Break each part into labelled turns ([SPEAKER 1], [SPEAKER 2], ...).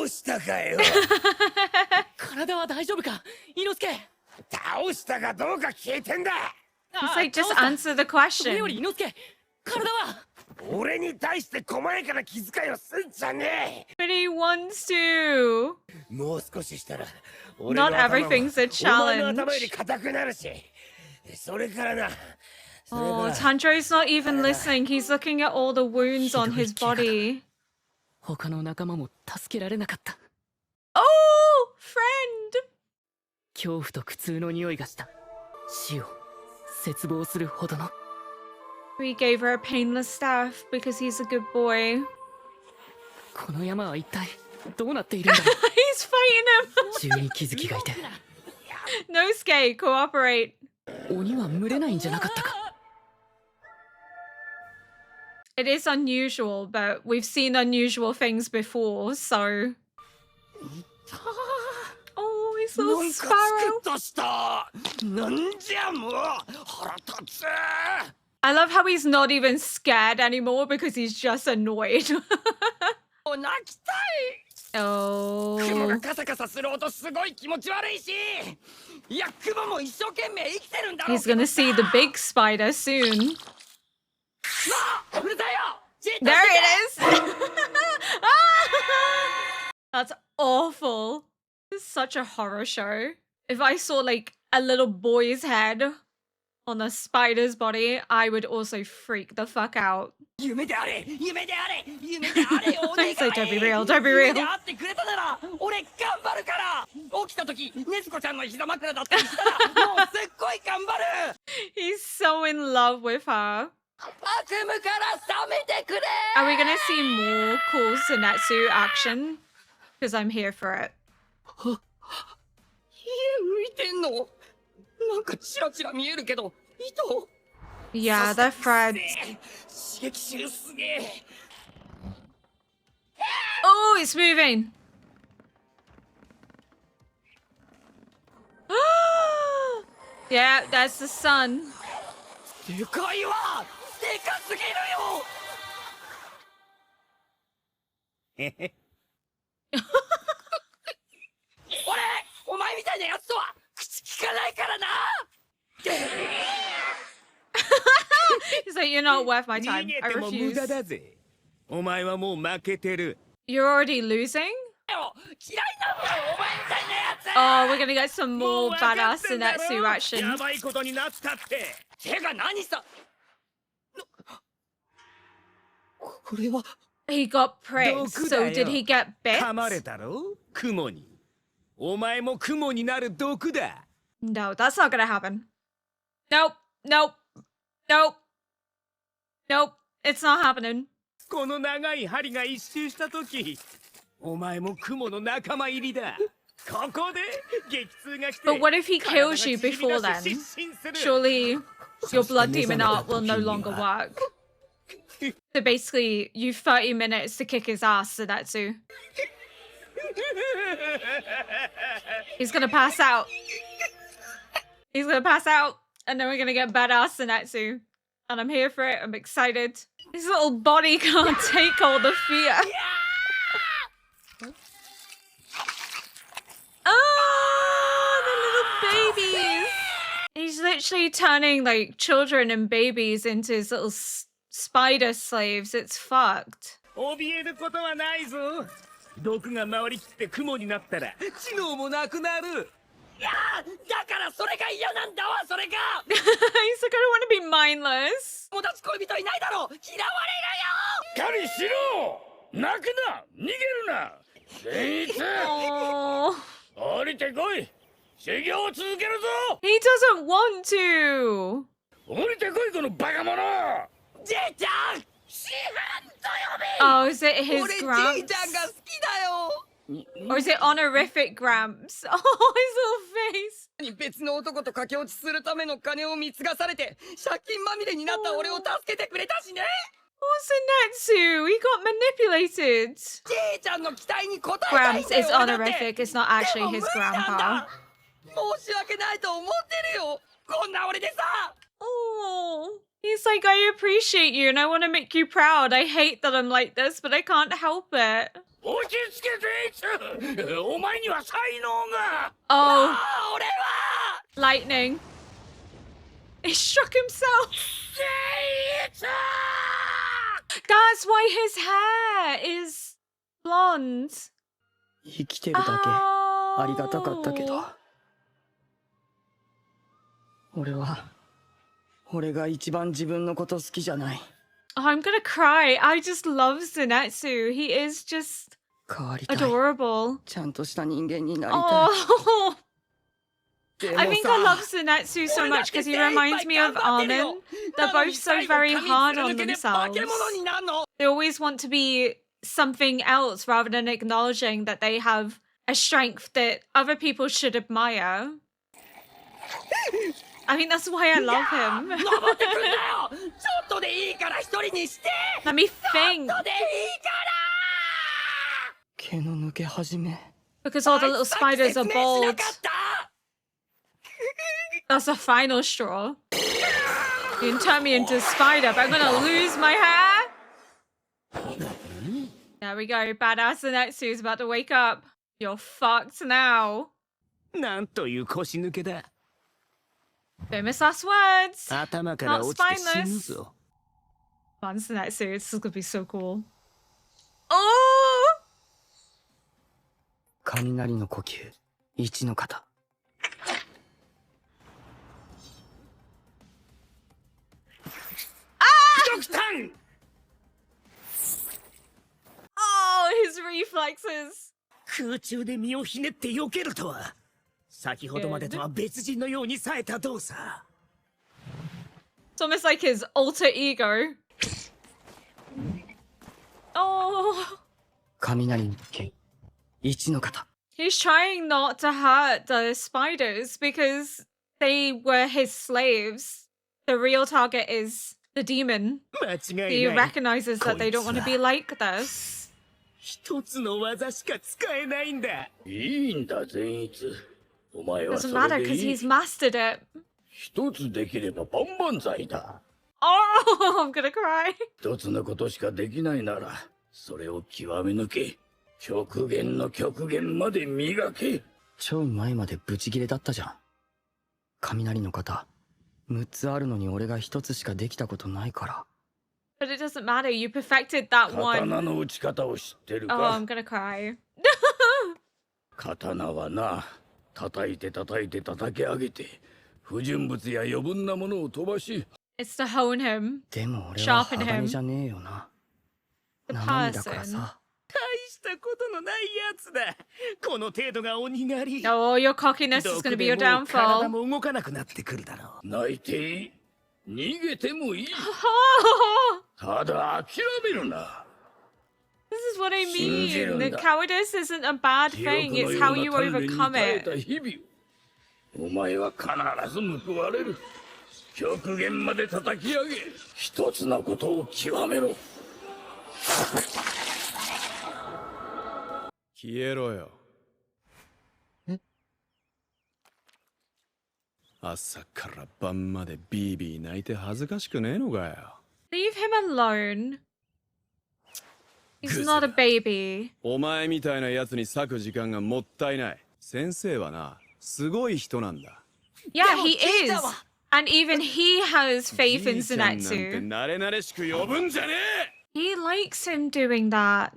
[SPEAKER 1] したかよ。
[SPEAKER 2] 体は大丈夫か、伊之助。
[SPEAKER 1] 倒したかどうか聞いてんだ。
[SPEAKER 3] He's like, just answer the
[SPEAKER 2] それより
[SPEAKER 3] question.
[SPEAKER 2] 伊之助、体は。
[SPEAKER 1] 俺に対して細やかな気遣いをすんじゃね
[SPEAKER 3] But he wants to.
[SPEAKER 1] え。もう少ししたら俺の
[SPEAKER 3] Not
[SPEAKER 1] 頭は
[SPEAKER 3] everything's a
[SPEAKER 1] お前の頭よ
[SPEAKER 3] challenge.
[SPEAKER 1] り硬くなるし。それからな。
[SPEAKER 3] Oh, Tanjiro's not even listening. He's looking at all the wounds on his body.
[SPEAKER 2] 他の仲間も助けられなかった。
[SPEAKER 3] Oh, friend.
[SPEAKER 2] 恐怖と苦痛の匂いがした。死を絶望するほどの。
[SPEAKER 3] We gave her a painless staff because he's a good boy.
[SPEAKER 2] この山は一体どうなっているんだ。
[SPEAKER 3] He's fighting him.
[SPEAKER 2] 中に気づきがいて。
[SPEAKER 3] Nosuke, cooperate.
[SPEAKER 2] 鬼は群れないんじゃなかったか。
[SPEAKER 3] It is unusual, but we've seen unusual things before, so. Oh, his
[SPEAKER 1] な
[SPEAKER 3] little
[SPEAKER 1] んかス
[SPEAKER 3] sparrow.
[SPEAKER 1] クッとした。なんじゃもう腹立つ。
[SPEAKER 3] I love how he's not even scared anymore because he's just annoyed.
[SPEAKER 1] 泣きたい。
[SPEAKER 3] Oh.
[SPEAKER 1] 雲がカサカサする音すごい気持ち悪いし。いや雲も一生懸命生きてるんだろ。
[SPEAKER 3] He's gonna see the big spider soon.
[SPEAKER 1] うるさいよ。
[SPEAKER 3] There it is! That's awful. This is such a horror show. If I saw like a little boy's head on a spider's body, I would also freak the fuck out.
[SPEAKER 1] 夢であれ夢であれ夢であれお願い。
[SPEAKER 3] He's like, don't be real, don't be
[SPEAKER 1] 夢
[SPEAKER 3] real.
[SPEAKER 1] であってくれたなら俺頑張るから。起きた時ねずこちゃんの膝枕だったりしたらもうすっごい頑張る。
[SPEAKER 3] He's so in love with her.
[SPEAKER 1] 悪夢から覚めてくれ。
[SPEAKER 3] Are we gonna see more cool Zenitsu action? Because I'm here for it.
[SPEAKER 1] 家浮いてんの。なんかチラチラ見えるけど糸。
[SPEAKER 3] Yeah, they're threads.
[SPEAKER 1] 刺激臭すげえ。
[SPEAKER 3] Oh, it's moving. Yeah, that's the sun.
[SPEAKER 1] でかいわ。でかすぎるよ。俺お前みたいなやつとは口聞かないからな。
[SPEAKER 3] He's like, you're not worth my
[SPEAKER 4] 逃
[SPEAKER 3] time.
[SPEAKER 4] げ
[SPEAKER 3] I
[SPEAKER 4] ても無駄
[SPEAKER 3] refuse.
[SPEAKER 4] だぜ。お前はもう負けてる。
[SPEAKER 3] You're already losing?
[SPEAKER 1] よ嫌いなんだよお前みたいなやつ。
[SPEAKER 3] Oh, we're gonna get some
[SPEAKER 4] もう
[SPEAKER 3] more
[SPEAKER 4] 分か
[SPEAKER 3] badass
[SPEAKER 4] ってんだろ。
[SPEAKER 3] Zenitsu action.
[SPEAKER 4] やばいことになったって。
[SPEAKER 1] てか何さ。これは
[SPEAKER 3] He got pricked,
[SPEAKER 4] 毒だ
[SPEAKER 3] so
[SPEAKER 4] よ。
[SPEAKER 3] did he get
[SPEAKER 4] 噛まれ
[SPEAKER 3] bit?
[SPEAKER 4] たろ雲に。お前も雲になる毒だ。
[SPEAKER 3] No, that's not gonna happen. Nope, nope, nope, nope, it's not happening.
[SPEAKER 4] この長い針が一周したとき、お前も雲の仲間入りだ。ここで激痛が来て。
[SPEAKER 3] But what if he kills you before then? Surely your blood demon art will no longer work. So basically, you've 30 minutes to kick his ass, Zenitsu. He's gonna pass out. He's gonna pass out, and then we're gonna get badass Zenitsu. And I'm here for it. I'm excited. His little body can't take all the fear. Oh, the little babies. He's literally turning like children and babies into his little spider slaves. It's fucked.
[SPEAKER 4] 怯えることはないぞ。毒が回りきって雲になったら知能もなくなる。
[SPEAKER 1] いやだからそれが嫌なんだわそれが。
[SPEAKER 3] He's like, I don't want to be mindless.
[SPEAKER 1] 友達恋人いないだろ。嫌われるよ。
[SPEAKER 5] しっかりしろ。泣くな。逃げるな。善逸。
[SPEAKER 3] Oh,
[SPEAKER 5] 降りてこい。修行を続けるぞ。
[SPEAKER 3] he doesn't want to.
[SPEAKER 5] 降りてこいこのバカ者。
[SPEAKER 1] じいちゃんシハンと呼べ。
[SPEAKER 3] Oh, is it his
[SPEAKER 1] 俺じい
[SPEAKER 3] gramps?
[SPEAKER 1] ちゃんが好きだよ。
[SPEAKER 3] Or is it honorific gramps? Oh, his little face.
[SPEAKER 1] に別の男と駆け落ちするための金を貢がされて借金まみれになった俺を助けてくれたしね。
[SPEAKER 3] Oh, Zenitsu, he got manipulated.
[SPEAKER 1] じいちゃんの期待に応えたいん
[SPEAKER 3] Gramps
[SPEAKER 1] だよ
[SPEAKER 3] is
[SPEAKER 1] 俺だって
[SPEAKER 3] honorific. It's not actually
[SPEAKER 1] でも
[SPEAKER 3] his
[SPEAKER 1] 無理なん
[SPEAKER 3] grandpa.
[SPEAKER 1] だ。申し訳ないと思ってるよこんな俺でさ。
[SPEAKER 3] Oh, he's like, I appreciate you and I want to make you proud. I hate that I'm like this, but I can't help it.
[SPEAKER 5] 落ち着けゼイツ。お前には才能が。
[SPEAKER 3] Oh,
[SPEAKER 1] 俺は
[SPEAKER 3] lightning. He struck himself.
[SPEAKER 5] ゼイツ。
[SPEAKER 3] That's why his hair is blonde.
[SPEAKER 1] 生きてるだけありがたかったけど
[SPEAKER 3] Oh.
[SPEAKER 1] 俺が一番自分のこと好きじゃない
[SPEAKER 3] Oh, I'm gonna cry. I just love Zenitsu. He is just
[SPEAKER 1] 変わりたい
[SPEAKER 3] adorable.
[SPEAKER 1] ちゃんとした人間になりたい
[SPEAKER 3] Oh,
[SPEAKER 1] でも
[SPEAKER 3] I think I love
[SPEAKER 1] さ
[SPEAKER 3] Zenitsu so much because he reminds me of Armin. They're both so very hard on themselves.
[SPEAKER 1] 化け物になんの
[SPEAKER 3] They always want to be something else rather than acknowledging that they have a strength that other people should admire. I think that's why I love him.
[SPEAKER 1] 登ってくんなよちょっとでいいから一人にして
[SPEAKER 3] Let me
[SPEAKER 1] ちょ
[SPEAKER 3] think.
[SPEAKER 1] っとでいいから毛の抜け始め
[SPEAKER 3] Because all the little spiders are
[SPEAKER 1] 説明しな
[SPEAKER 3] bald.
[SPEAKER 1] かった
[SPEAKER 3] That's the final straw. You can turn me into a spider, but I'm gonna lose my hair. There we go. Badass Zenitsu's about to wake up. You're fucked now.
[SPEAKER 4] なんという腰抜けだ。
[SPEAKER 3] Famous last words.
[SPEAKER 4] 頭から落ちて死ぬ
[SPEAKER 3] spineless.
[SPEAKER 4] ぞ。
[SPEAKER 3] Fun Zenitsu. This is gonna be so cool. Oh!
[SPEAKER 1] 雷の呼吸一の型
[SPEAKER 5] ドクタン。
[SPEAKER 3] Oh, his reflexes.
[SPEAKER 4] 空中で身をひねって避けるとは。先ほどまでとは別人のように冴えた動作。
[SPEAKER 3] It's almost like his alter ego. Oh.
[SPEAKER 1] 雷の剣一の型
[SPEAKER 3] He's trying not to hurt the spiders because they were his slaves. The real target is the demon.
[SPEAKER 4] 間違
[SPEAKER 3] He
[SPEAKER 4] いない。
[SPEAKER 3] recognizes that they don't want to be like this.
[SPEAKER 4] 一つの技しか使えないんだ。
[SPEAKER 5] いいんだ善逸。お前は
[SPEAKER 3] Doesn't
[SPEAKER 5] そ
[SPEAKER 3] matter
[SPEAKER 5] れで
[SPEAKER 3] because
[SPEAKER 5] いい。
[SPEAKER 3] he's mastered it.
[SPEAKER 5] 一つできれば万々歳だ。
[SPEAKER 3] Oh, I'm gonna cry.
[SPEAKER 5] 一つのことしかできないなら、それを極め抜け、極限の極限まで磨け。
[SPEAKER 1] ちょい前までブチギレだったじゃん雷の型6つあるのに俺が1つしかできたことないから
[SPEAKER 3] But it doesn't matter. You perfected that
[SPEAKER 5] 刀
[SPEAKER 3] one.
[SPEAKER 5] の打ち方を知ってる
[SPEAKER 3] Oh,
[SPEAKER 5] か
[SPEAKER 3] I'm gonna cry.
[SPEAKER 5] 刀はな、叩いて叩き上げて、不純物や余分なものを飛ばし、
[SPEAKER 3] It's to hone him.
[SPEAKER 1] でも俺は
[SPEAKER 3] Sharpen him.
[SPEAKER 1] 鋼じゃねえよな
[SPEAKER 3] The
[SPEAKER 1] 生身だから
[SPEAKER 3] person.
[SPEAKER 1] さ
[SPEAKER 4] 大したことのないやつだ。この程度が鬼狩り。
[SPEAKER 3] Oh, your cockiness is
[SPEAKER 4] ど
[SPEAKER 3] going
[SPEAKER 4] こ
[SPEAKER 3] to be
[SPEAKER 4] で
[SPEAKER 3] your
[SPEAKER 4] もう体
[SPEAKER 3] downfall.
[SPEAKER 4] も動かなくなってくるだろう。
[SPEAKER 5] 泣いていい、逃げてもいい。
[SPEAKER 3] Oh,
[SPEAKER 5] ただ諦めるな。
[SPEAKER 3] this is what I
[SPEAKER 5] 信じる
[SPEAKER 3] mean.
[SPEAKER 5] ん
[SPEAKER 3] The
[SPEAKER 5] だ。
[SPEAKER 3] cowardice isn't a bad
[SPEAKER 5] 記
[SPEAKER 3] thing.
[SPEAKER 5] 憶の
[SPEAKER 3] It's
[SPEAKER 5] よ
[SPEAKER 3] how
[SPEAKER 5] うな
[SPEAKER 3] you
[SPEAKER 5] 鍛錬に
[SPEAKER 3] overcome
[SPEAKER 5] 耐え
[SPEAKER 3] it.
[SPEAKER 5] た日々を、お前は必ず報われる。極限まで叩き上げ、一つのことを極めろ。
[SPEAKER 6] 消えろよ。朝から晩までビービー泣いて恥ずかしくねえのかよ。
[SPEAKER 3] Leave him alone. He's not a baby.
[SPEAKER 6] お前みたいなやつに割く時間がもったいない。先生はな、すごい人なんだ。
[SPEAKER 3] Yeah, he is. And even he has faith in
[SPEAKER 6] じいちゃんなんて
[SPEAKER 3] Zenitsu.
[SPEAKER 6] 慣れ慣れしく呼ぶんじゃねえ。
[SPEAKER 3] He likes him doing that.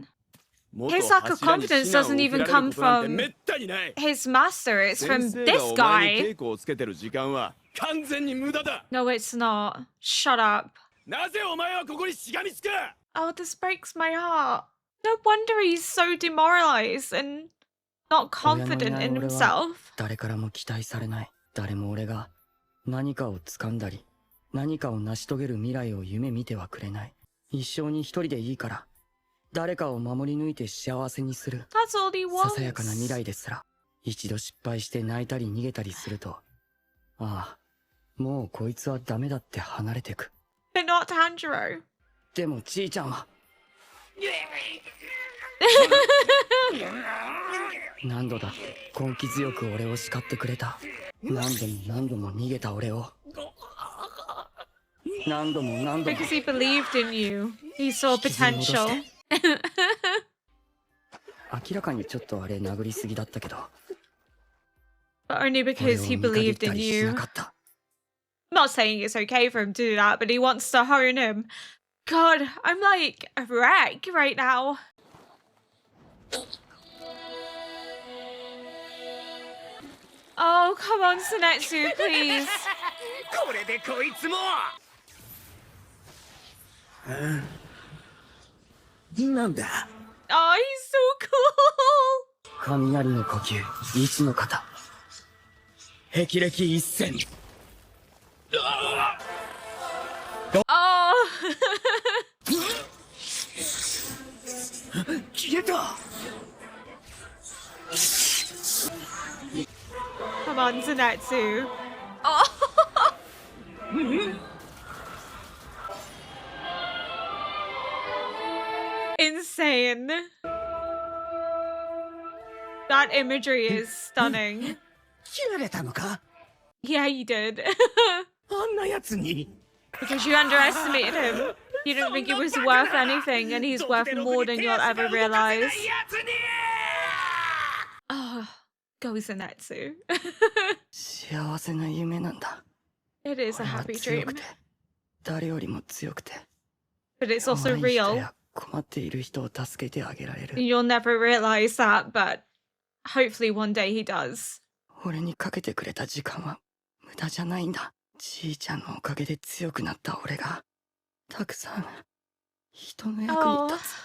[SPEAKER 6] 元
[SPEAKER 3] His lack of
[SPEAKER 6] 柱に
[SPEAKER 3] confidence
[SPEAKER 6] 指南を
[SPEAKER 3] doesn't
[SPEAKER 6] 受
[SPEAKER 3] even
[SPEAKER 6] けられる
[SPEAKER 3] come
[SPEAKER 6] ことなんて
[SPEAKER 3] from
[SPEAKER 6] めったにない。
[SPEAKER 3] his master. It's
[SPEAKER 6] 先
[SPEAKER 3] from
[SPEAKER 6] 生が
[SPEAKER 3] this
[SPEAKER 6] お前に
[SPEAKER 3] guy.
[SPEAKER 6] 稽古をつけてる時間は完全に無駄だ。
[SPEAKER 3] No, it's not. Shut up.
[SPEAKER 6] なぜお前はここにしがみつく？
[SPEAKER 3] Oh, this breaks my heart. No wonder he's so demoralized and not
[SPEAKER 1] 親のい
[SPEAKER 3] confident
[SPEAKER 1] ない
[SPEAKER 3] in
[SPEAKER 1] 俺は
[SPEAKER 3] himself.
[SPEAKER 1] 誰からも期待されない誰も俺が何かを掴んだり何かを成し遂げる未来を夢見てはくれない一生に一人でいいから誰かを守り抜いて幸せにする
[SPEAKER 3] That's all he
[SPEAKER 1] ささやかな
[SPEAKER 3] wants.
[SPEAKER 1] 未来ですら一度失敗して泣いたり逃げたりするとああもうこいつはダメだって離れてく
[SPEAKER 3] But not Tanjiro.
[SPEAKER 1] でもじいちゃんは何度だ根気強く俺を叱ってくれた何度も逃げた俺を何度も
[SPEAKER 3] Because he believed in you. He saw potential.
[SPEAKER 1] 明らかにちょっとあれ殴りすぎだったけど、
[SPEAKER 3] But only
[SPEAKER 1] 俺
[SPEAKER 3] because
[SPEAKER 1] を
[SPEAKER 3] he
[SPEAKER 1] 見限っ
[SPEAKER 3] believed
[SPEAKER 1] た
[SPEAKER 3] in
[SPEAKER 1] りしな
[SPEAKER 3] you.
[SPEAKER 1] かった。
[SPEAKER 3] I'm not saying it's okay for him to do that, but he wants to hone him. God, I'm like a wreck right now. Oh, come on, Zenitsu, please.
[SPEAKER 4] これでこいつもなんだ
[SPEAKER 3] Oh, he's so cool.
[SPEAKER 1] 雷の呼吸、一の型。
[SPEAKER 4] 霹靂一閃
[SPEAKER 3] Oh.
[SPEAKER 4] 消えた
[SPEAKER 3] Come on, Zenitsu. Oh. Insane. That imagery is stunning.
[SPEAKER 4] 切られたのか
[SPEAKER 3] Yeah, you did.
[SPEAKER 4] あんなやつに
[SPEAKER 3] Because you underestimated him. You didn't think he was worth anything, and he's worth more than you'll ever realize.
[SPEAKER 4] やつに
[SPEAKER 3] Oh, go Zenitsu.
[SPEAKER 1] 幸せな夢なんだ。
[SPEAKER 3] It is a
[SPEAKER 1] 俺は
[SPEAKER 3] happy
[SPEAKER 1] 強
[SPEAKER 3] dream,
[SPEAKER 1] くて、誰よりも強くて、
[SPEAKER 3] but it's also
[SPEAKER 1] 弱い人
[SPEAKER 3] real.
[SPEAKER 1] や困っている人を助けてあげられる。
[SPEAKER 3] You'll never realize that, but hopefully one day he does.
[SPEAKER 1] 俺にかけてくれた時間は無駄じゃないんだ。じいちゃんのおかげで強くなった俺が、たくさん人の役に
[SPEAKER 3] Oh,
[SPEAKER 1] 立つ。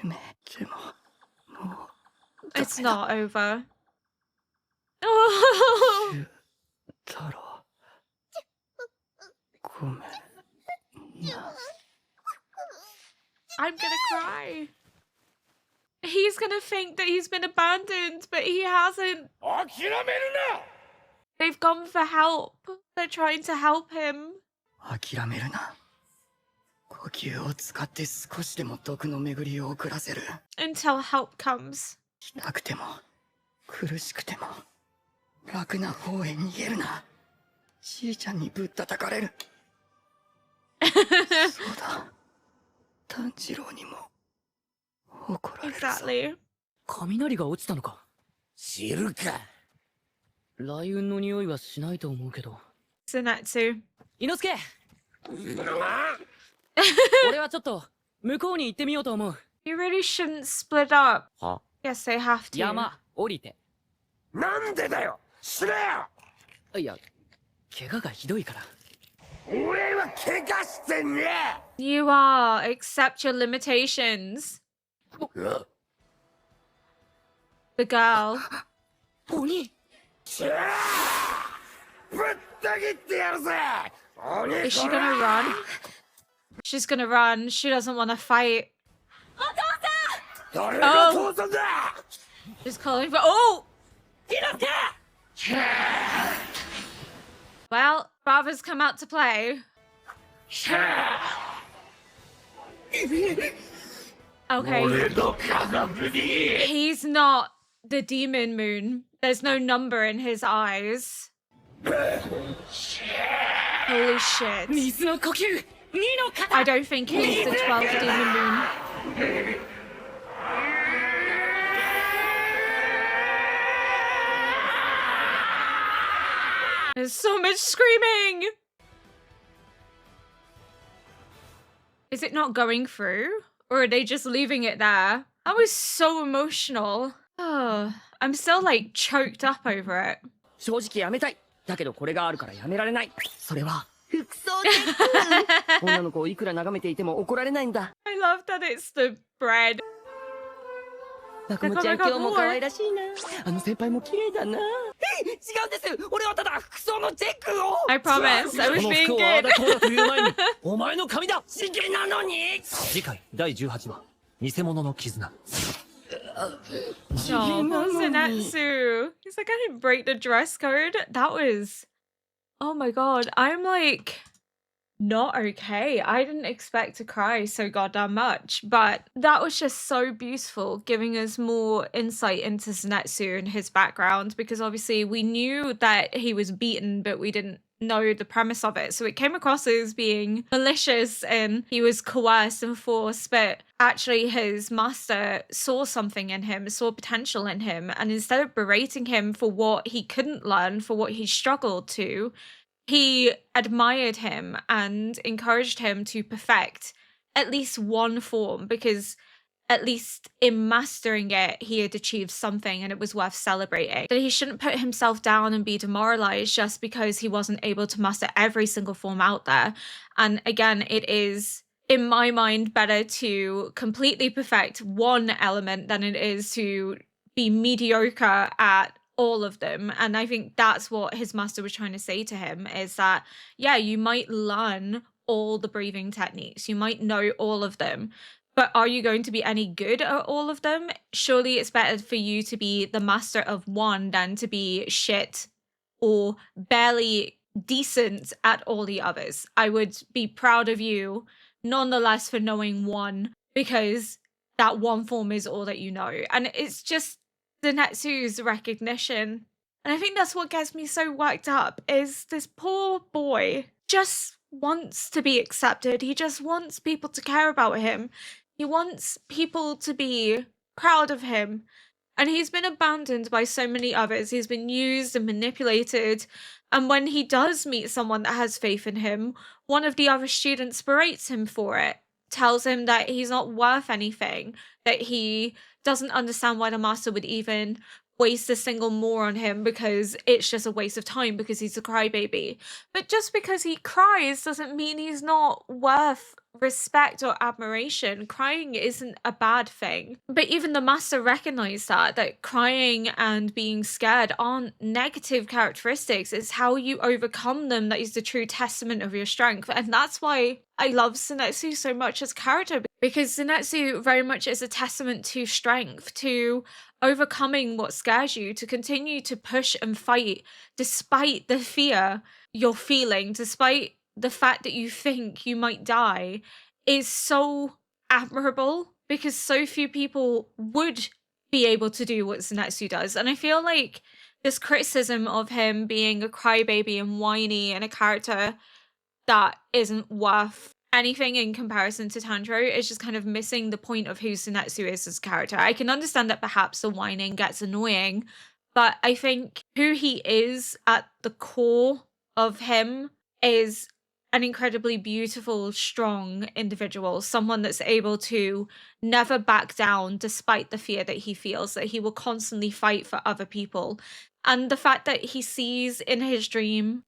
[SPEAKER 1] 夢でも、もう、
[SPEAKER 3] it's not over. Oh,
[SPEAKER 1] 太郎。ごめんな。
[SPEAKER 3] I'm gonna cry. He's gonna think that he's been abandoned, but he hasn't.
[SPEAKER 4] 諦めるな
[SPEAKER 3] They've gone for help. They're trying to help him.
[SPEAKER 1] 諦めるな。呼吸を使って少しでも毒の巡りを遅らせる。
[SPEAKER 3] Until help comes.
[SPEAKER 1] 痛くても苦しくても楽な方へ逃げるな。じいちゃんにぶったたかれる。そうだ。炭治郎にも怒られるぞ。
[SPEAKER 3] Exactly.
[SPEAKER 2] 雷が落ちたのか。
[SPEAKER 4] 知るか
[SPEAKER 2] 雷雲の匂いはしないと思うけど。
[SPEAKER 3] Zenitsu.
[SPEAKER 2] 伊之助俺はちょっと向こうに行ってみようと思う。
[SPEAKER 3] You really shouldn't split up.
[SPEAKER 2] は
[SPEAKER 3] Yes, they have to.
[SPEAKER 2] 山降りて。
[SPEAKER 4] なんでだよ知れよ
[SPEAKER 2] いや、怪我がひどいから。
[SPEAKER 4] 俺は怪我してね
[SPEAKER 3] You are. Accept your limitations.
[SPEAKER 4] え
[SPEAKER 3] The girl.
[SPEAKER 2] 鬼
[SPEAKER 4] ぶった切ってやるぜ鬼
[SPEAKER 3] Is she gonna run? She's gonna run. She doesn't want to fight.
[SPEAKER 4] 誰が父さんだ
[SPEAKER 3] She's calling for. Oh! Well, Brava's come out to play. Okay.
[SPEAKER 4] 俺の家族に
[SPEAKER 3] He's not the demon moon. There's no number in his eyes. Holy shit.
[SPEAKER 2] 水の呼吸2の型
[SPEAKER 3] I don't think he's the 12th demon moon. There's so much screaming! Is it not going through? Or are they just leaving it there? That was so emotional. Oh, I'm still like choked up over it.
[SPEAKER 1] 正直やめたい。だけどこれがあるからやめられない。それは服装チェック。女の子をいくら眺めていても怒られないんだ。
[SPEAKER 3] I love that it's the bread.
[SPEAKER 1] バコモちゃん今日も可愛らしいな。あの先輩も綺麗だな。違うんです。俺はただ服装のチェックを。
[SPEAKER 3] I promise, I was
[SPEAKER 7] この
[SPEAKER 3] being
[SPEAKER 7] 服をああ
[SPEAKER 3] good.
[SPEAKER 7] だこうだという前にお前の髪だ
[SPEAKER 1] 真剣なのに。
[SPEAKER 7] 次回第18話偽物の絆
[SPEAKER 3] Oh, Zenitsu. He's like, I didn't break the dress code. That was. Oh my god. I'm like. not okay. I didn't expect to cry so goddamn much, but that was just so beautiful, giving us more insight into Zenitsu and his background, because obviously we knew that he was beaten, but we didn't know the premise of it. So it came across as being malicious and he was coerced and forced, but actually his master saw something in him, saw potential in him, and instead of berating him for what he couldn't learn, for what he struggled to, he admired him and encouraged him to perfect at least one form, because at least in mastering it, he had achieved something and it was worth celebrating. That he shouldn't put himself down and be demoralized just because he wasn't able to master every single form out there. And again, it is, in my mind, better to completely perfect one element than it is to be mediocre at all of them. And I think that's what his master was trying to say to him, is that, yeah, you might learn all the breathing techniques, you might know all of them, but are you going to be any good at all of them? Surely it's better for you to be the master of one than to be shit or barely decent at all the others. I would be proud of you nonetheless for knowing one, because that one form is all that you know. And it's just Zenitsu's recognition. And I think that's what gets me so worked up, is this poor boy just wants to be accepted. He just wants people to care about him. He wants people to be proud of him. And he's been abandoned by so many others. He's been used and manipulated. And when he does meet someone that has faith in him, one of the other students berates him for it, tells him that he's not worth anything, that he doesn't understand why the master would even waste a single more on him, because it's just a waste of time because he's a crybaby. But just because he cries doesn't mean he's not worth respect or admiration. Crying isn't a bad thing. But even the master recognized that crying and being scared aren't negative characteristics. It's how you overcome them that is the true testament of your strength. And that's why I love Zenitsu so much as character, because Zenitsu very much is a testament to strength, to overcoming what scares you, to continue to push and fight despite the fear you're feeling, despite the fact that you think you might die, is so admirable, because so few people would be able to do what Zenitsu does. And I feel like this criticism of him being a crybaby and whiny and a character that isn't worth anything in comparison to Tanjiro is just kind of missing the point of who Zenitsu is as a character. I can understand that perhaps the whining gets annoying, but I think who he is at the core of him is an incredibly beautiful, strong individual, someone that's able to never back down despite the fear that he feels, that he will constantly fight for other people. And the fact that he sees in his dream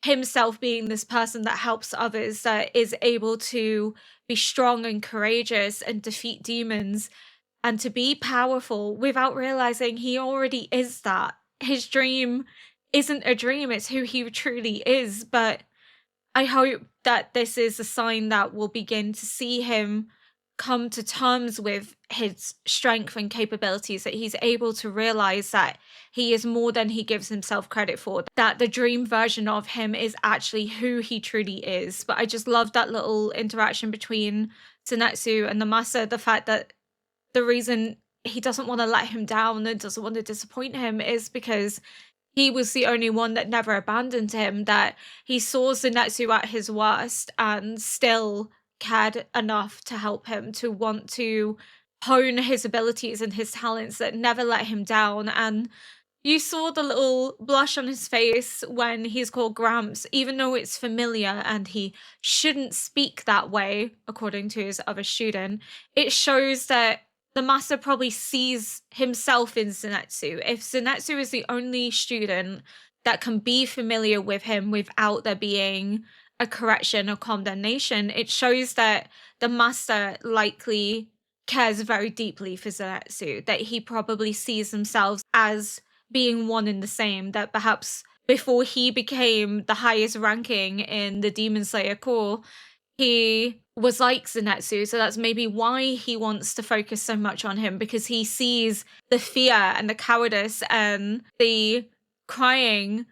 [SPEAKER 3] himself being this person that helps others, that is able to be strong and courageous and defeat demons and to be powerful without realizing he already is that. His dream isn't a dream, it's who he truly is. But I hope that this is a sign that we'll begin to see him come to terms with his strength and capabilities, that he's able to realize that he is more than he gives himself credit for, that the dream version of him is actually who he truly is. But I just love that little interaction between Zenitsu and the master, the fact that the reason he doesn't want to let him down and doesn't want to disappoint him is because he was the only one that never abandoned him, that he saw Zenitsu at his worst and still cared enough to help him, to want to hone his abilities and his talents, that never let him down. And you saw the little blush on his face when he's called Gramps, even though it's familiar and he shouldn't speak that way, according to his other student. It shows that the master probably sees himself in Zenitsu. If Zenitsu is the only student that can be familiar with him without there being a correction or condemnation, it shows that the master likely cares very deeply for Zenitsu, that he probably sees themselves as being one and the same, that perhaps before he became the highest ranking in the Demon Slayer Corps, he was like Zenitsu, so that's maybe why he wants to focus so much on him, because he sees the fear and the cowardice and the crying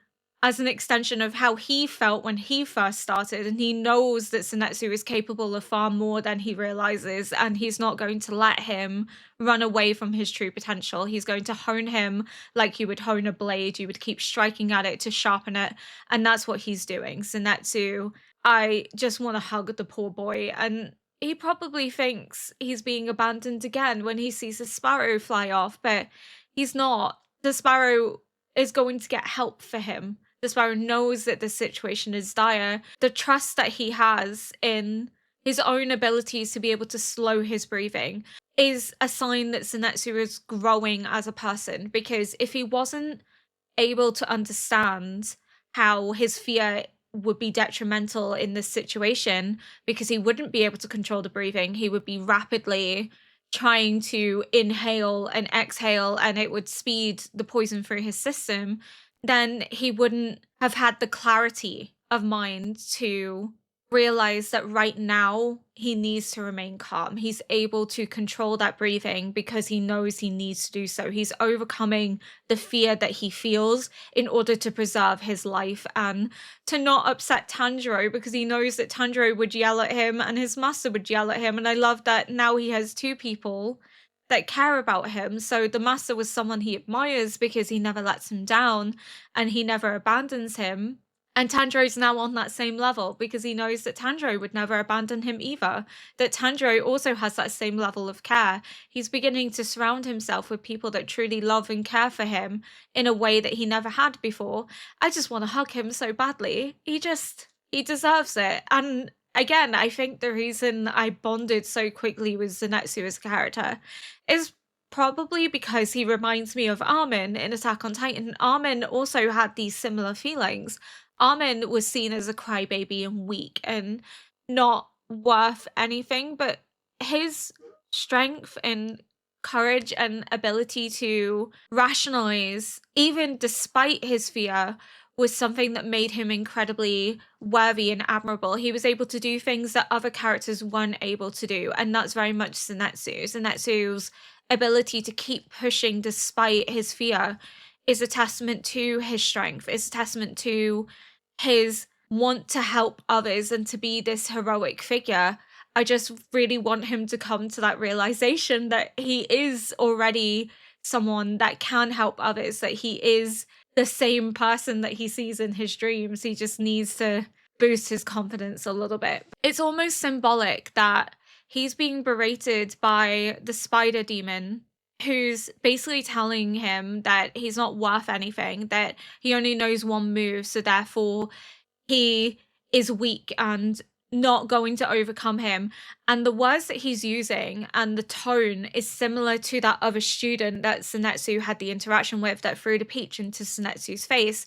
[SPEAKER 3] as an extension of how he felt when he first started, and he knows that Zenitsu is capable of far more than he realizes, and he's not going to let him run away from his true potential. He's going to hone him like you would hone a blade. You would keep striking at it to sharpen it, and that's what he's doing. Zenitsu, I just want to hug the poor boy, and he probably thinks he's being abandoned again when he sees a sparrow fly off, but he's not. The sparrow is going to get help for him. The sparrow knows that the situation is dire. The trust that he has in his own abilities to be able to slow his breathing is a sign that Zenitsu is growing as a person, because if he wasn't able to understand how his fear would be detrimental in this situation, because he wouldn't be able to control the breathing, he would be rapidly trying to inhale and exhale, and it would speed the poison through his system, then he wouldn't have had the clarity of mind to realize that right now he needs to remain calm. He's able to control that breathing because he knows he needs to do so. He's overcoming the fear that he feels in order to preserve his life and to not upset Tanjiro, because he knows that Tanjiro would yell at him and his master would yell at him. And I love that now he has two people that care about him. So the master was someone he admires because he never lets him down and he never abandons him. And Tanjiro's now on that same level because he knows that Tanjiro would never abandon him either. That Tanjiro also has that same level of care. He's beginning to surround himself with people that truly love and care for him in a way that he never had before. I just want to hug him so badly. He deserves it. And again, I think the reason I bonded so quickly with Zenitsu as a character is probably because he reminds me of Armin in Attack on Titan. Armin also had these similar feelings. Armin was seen as a crybaby and weak and not worth anything, but his strength and courage and ability to rationalize, even despite his fear, was something that made him incredibly worthy and admirable. He was able to do things that other characters weren't able to do, and that's very much Zenitsu. Zenitsu's ability to keep pushing despite his fear is a testament to his strength. It's a testament to his want to help others and to be this heroic figure. I just really want him to come to that realization that he is already someone that can help others, that he is the same person that he sees in his dreams. He just needs to boost his confidence a little bit. It's almost symbolic that he's being berated by the spider demon, who's basically telling him that he's not worth anything, that he only knows one move, so therefore he is weak and not going to overcome him. And the words that he's using and the tone is similar to that other student that Zenitsu had the interaction with that threw the peach into Zenitsu's face.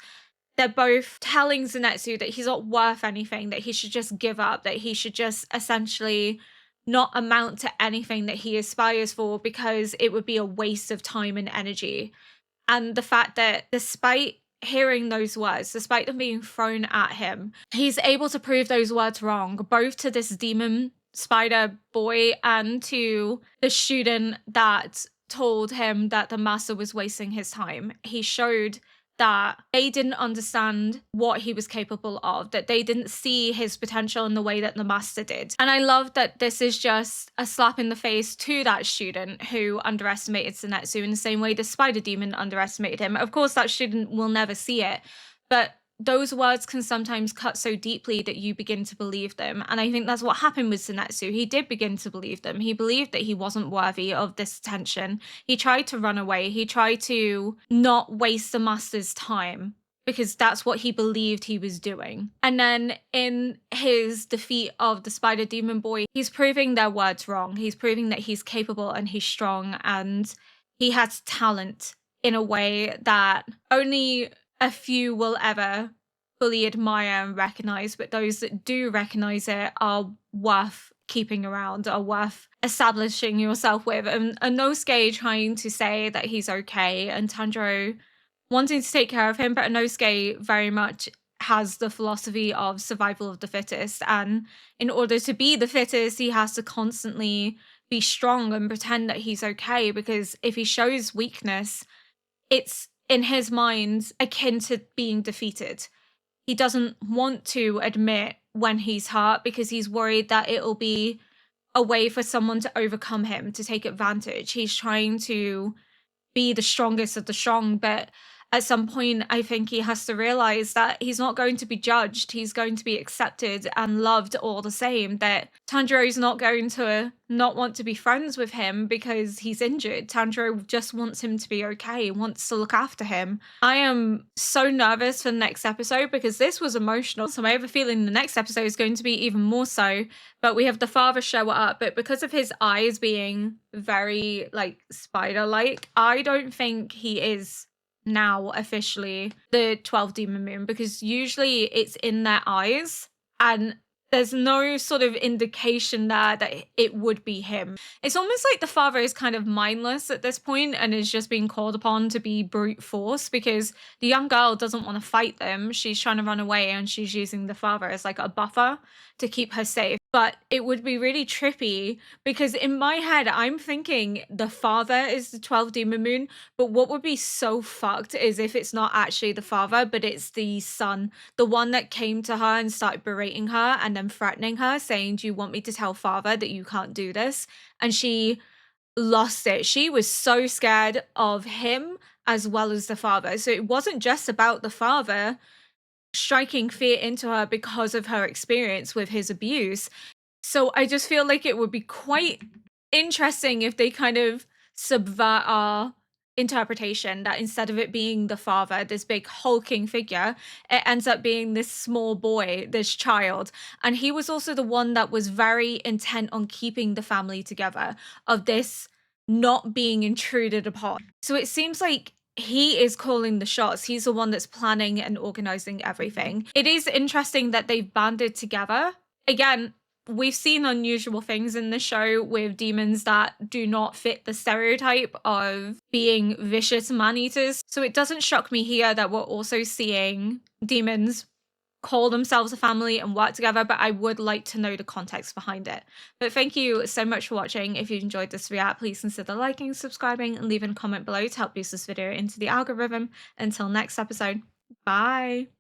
[SPEAKER 3] They're both telling Zenitsu that he's not worth anything, that he should just give up, that he should just essentially not amount to anything that he aspires for because it would be a waste of time and energy. And the fact that despite hearing those words, despite them being thrown at him, he's able to prove those words wrong, both to this demon spider boy and to the student that told him that the master was wasting his time. He showed that they didn't understand what he was capable of, that they didn't see his potential in the way that the master did. And I love that this is just a slap in the face to that student who underestimated Zenitsu in the same way the spider demon underestimated him. Of course, that student will never see it, but those words can sometimes cut so deeply that you begin to believe them. And I think that's what happened with Zenitsu. He did begin to believe them. He believed that he wasn't worthy of this attention. He tried to run away. He tried to not waste the master's time because that's what he believed he was doing. And then in his defeat of the spider demon boy, he's proving their words wrong. He's proving that he's capable and he's strong and he has talent in a way that only a few will ever fully admire and recognize, but those that do recognize it are worth keeping around, are worth establishing yourself with. And Inosuke trying to say that he's okay, and Tanjiro wanting to take care of him, but Inosuke very much has the philosophy of survival of the fittest, and in order to be the fittest, he has to constantly be strong and pretend that he's okay, because if he shows weakness, it's in his mind, akin to being defeated. He doesn't want to admit when he's hurt because he's worried that it'll be a way for someone to overcome him, to take advantage. He's trying to be the strongest of the strong, but at some point I think he has to realize that he's not going to be judged. He's going to be accepted and loved all the same, that Tanjiro's not going to not want to be friends with him because he's injured. Tanjiro just wants him to be okay, wants to look after him. I am so nervous for the next episode because this was emotional, so I have a feeling the next episode is going to be even more so. But we have the father show up, but because of his eyes being very like spider-like, I don't think he is now officially the 12th demon moon, because usually it's in their eyes and there's no sort of indication there that it would be him. It's almost like the father is kind of mindless at this point and is just being called upon to be brute force because the young girl doesn't want to fight them. She's trying to run away and she's using the father as like a buffer to keep her safe. But it would be really trippy because in my head, I'm thinking the father is the 12th demon moon. But what would be so fucked is if it's not actually the father, but it's the son, the one that came to her and started berating her and then threatening her, saying, "Do you want me to tell father that you can't do this?" And she lost it. She was so scared of him as well as the father. So it wasn't just about the father striking fear into her because of her experience with his abuse. So I just feel like it would be quite interesting if they kind of subvert our interpretation, that instead of it being the father, this big hulking figure, it ends up being this small boy, this child. And he was also the one that was very intent on keeping the family together, of this not being intruded upon. So it seems like he is calling the shots. He's the one that's planning and organizing everything. It is interesting that they've banded together. Again, we've seen unusual things in the show with demons that do not fit the stereotype of being vicious man-eaters. So it doesn't shock me here that we're also seeing demons call themselves a family and work together, but I would like to know the context behind it. But thank you so much for watching. If you enjoyed this react, please consider liking, subscribing, and leaving a comment below to help boost this video into the algorithm. Until next episode, bye!